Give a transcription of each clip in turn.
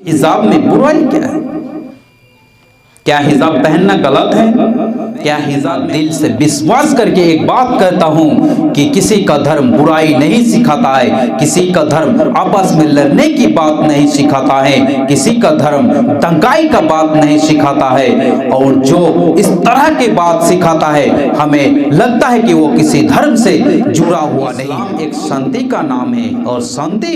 हिजाब में बुराई क्या है? क्या हिजाब पहनना गलत है? क्या हिजाब दिल से विश्वास करके एक बात कहता हूँ कि किसी का धर्म बुराई नहीं सिखाता है, किसी का धर्म आपस में लड़ने की बात नहीं सिखाता है, किसी का धर्म दंगाई का बात नहीं सिखाता है। और जो इस तरह की बात सिखाता है हमें लगता है कि वो किसी धर्म से जुड़ा हुआ नहीं। एक शांति का नाम है और शांति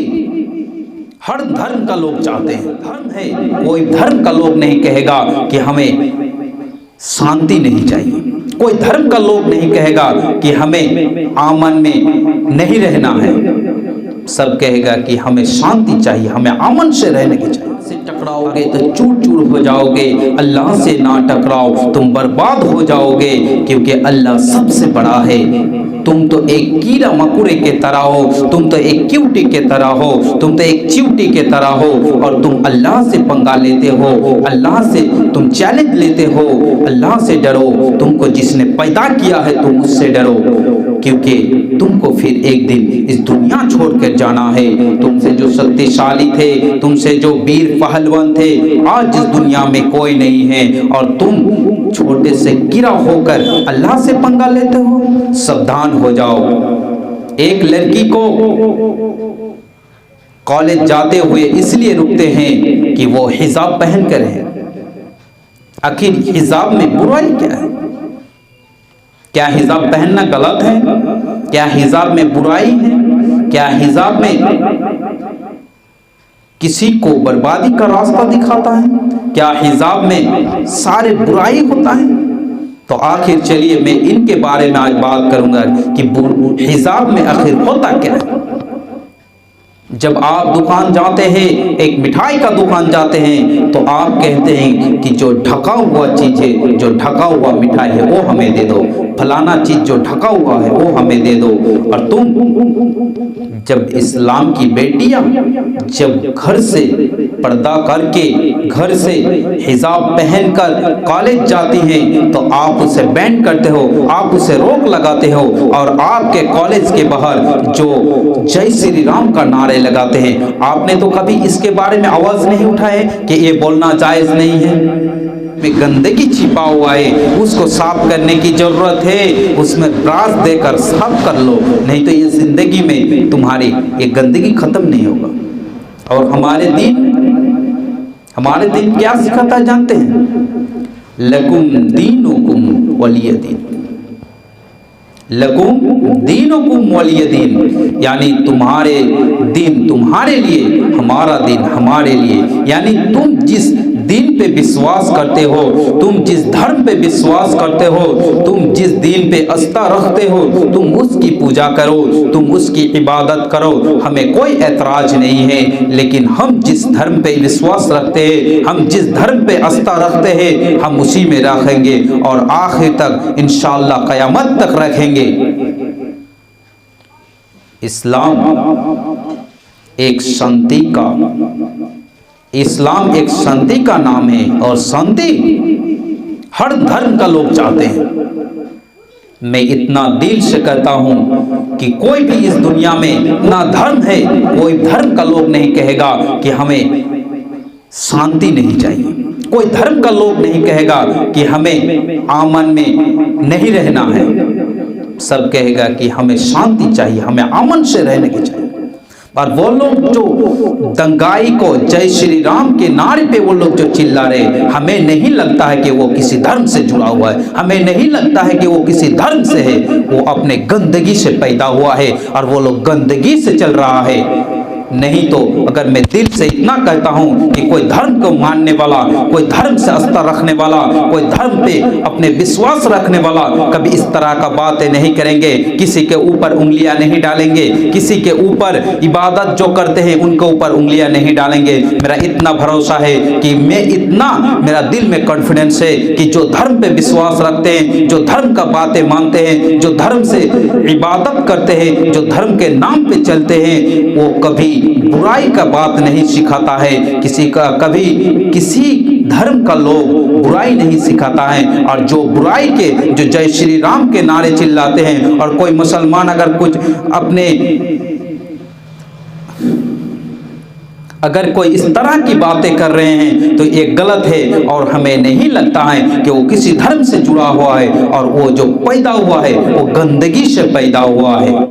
हर धर्म का लोग चाहते हैं। धर्म है, कोई धर्म का लोग नहीं कहेगा कि हमें शांति नहीं चाहिए, कोई धर्म का लोग नहीं कहेगा कि हमें अमन में नहीं रहना है। सब कहेगा कि हमें शांति चाहिए, हमें अमन से रहने की चाहिए। से टकराओगे तो चूर चूर हो जाओगे, अल्लाह से ना टकराओ तुम बर्बाद हो जाओगे, क्योंकि अल्लाह सबसे बड़ा है। तुम तो एक कीड़ा मकोड़े के तरह हो, तुम तो एक च्यूटी के तरह हो, तुम तो एक चींटी के तरह हो, और तुम अल्लाह से पंगा लेते हो, अल्लाह से तुम चैलेंज लेते हो। अल्लाह से डरो, तुमको जिसने पैदा किया है तुम उससे डरो, क्योंकि तुमको फिर एक दिन इस दुनिया छोड़कर जाना है। तुमसे जो शक्तिशाली थे, तुमसे जो वीर पहलवान थे, आज इस दुनिया में कोई नहीं है, और तुम छोटे से कीड़ा होकर अल्लाह से पंगा लेते हो। सावधान हो जाओ। एक लड़की को कॉलेज जाते हुए इसलिए रुकते हैं कि वो हिजाब पहन कर है। आखिर हिजाब में बुराई क्या है? क्या हिजाब पहनना गलत है? क्या हिजाब में बुराई है? क्या हिजाब में किसी को बर्बादी का रास्ता दिखाता है? क्या हिजाब में सारे बुराई होता है? तो आखिर चलिए मैं इनके बारे में आज बात करूंगा कि हिजाब में आखिर होता क्या है। जब आप दुकान जाते हैं, एक मिठाई का दुकान जाते हैं, तो आप कहते हैं कि जो ढका हुआ चीज है, जो ढका हुआ मिठाई है वो हमें दे दो, फलाना चीज जो ढका हुआ है वो हमें दे दो। और तुम जब इस्लाम की बेटियां जब घर से पर्दा करके, घर से हिजाब पहनकर कॉलेज जाती हैं, तो आप उसे बैन करते हो, आप उसे रोक लगाते हो, और आपके कॉलेज के बाहर जो जय श्री राम का नारे लगाते हैं। आपने तो कभी इसके बारे में आवाज नहीं उठाए कि ये बोलना जायज नहीं है? में गंदगी छिपा हुआ है, उसको साफ करने की जरूरत है, उसमें ब्रश देकर साफ कर लो, नहीं तो ये जिंदगी में तुम्हारी ये गंदगी खत्म नहीं होगा। और हमारे दिन क्या सिखाता है जानते हैं? लकुम दीनुकुम वलिय दीन, लकुम दीनुकुम वलिय दीन, यानी तुम्हारे दिन तुम्हारे लिए, हमारा दिन हमारे लिए। यानी तुम जिस दिन पे विश्वास करते हो, तुम जिस धर्म पे विश्वास करते हो, तुम जिस दिन पे आस्था रखते हो, तुम उसकी पूजा करो, तुम उसकी इबादत करो, हमें कोई ऐतराज नहीं है। लेकिन हम जिस धर्म पे विश्वास रखते हैं, हम जिस धर्म पे आस्था रखते हैं, हम उसी में रखेंगे और आखिर तक इंशाअल्लाह क़यामत तक रखेंगे। इस्लाम एक शांति का नाम है, और शांति हर धर्म का लोग चाहते हैं। मैं इतना दिल से कहता हूं कि कोई भी इस दुनिया में ना धर्म है, कोई धर्म का लोग नहीं कहेगा कि हमें शांति नहीं चाहिए, कोई धर्म का लोग नहीं कहेगा कि हमें अमन में नहीं रहना है। सब कहेगा कि हमें शांति चाहिए, हमें अमन से रहने की चाहिए। और वो लोग जो दंगाई को जय श्री राम के नारे पे वो लोग जो चिल्ला रहे, हमें नहीं लगता है कि वो किसी धर्म से जुड़ा हुआ है, हमें नहीं लगता है कि वो किसी धर्म से है। वो अपने गंदगी से पैदा हुआ है और वो लोग गंदगी से चल रहा है। नहीं तो अगर मैं दिल से इतना कहता हूं कि कोई धर्म को मानने वाला, कोई धर्म से आस्था रखने वाला, कोई धर्म पे अपने विश्वास रखने वाला कभी इस तरह का बातें नहीं करेंगे, किसी के ऊपर उंगलियां नहीं डालेंगे, किसी के ऊपर इबादत जो करते हैं उनके ऊपर उंगलियां नहीं डालेंगे। मेरा इतना भरोसा है कि मेरा दिल में कॉन्फिडेंस है कि जो धर्म पे विश्वास रखते हैं, जो धर्म का बातें मानते हैं, जो धर्म से इबादत करते हैं, जो धर्म के नाम पे चलते हैं, वो कभी बुराई का बात नहीं सिखाता है। कभी किसी धर्म का लोग बुराई नहीं सिखाता है। और जो बुराई के, जो जय श्री राम के नारे चिल्लाते हैं, और कोई मुसलमान अगर कुछ अगर कोई इस तरह की बातें कर रहे हैं तो ये गलत है, और हमें नहीं लगता है कि वो किसी धर्म से जुड़ा हुआ है, और वो जो पैदा हुआ है वो गंदगी से पैदा हुआ है।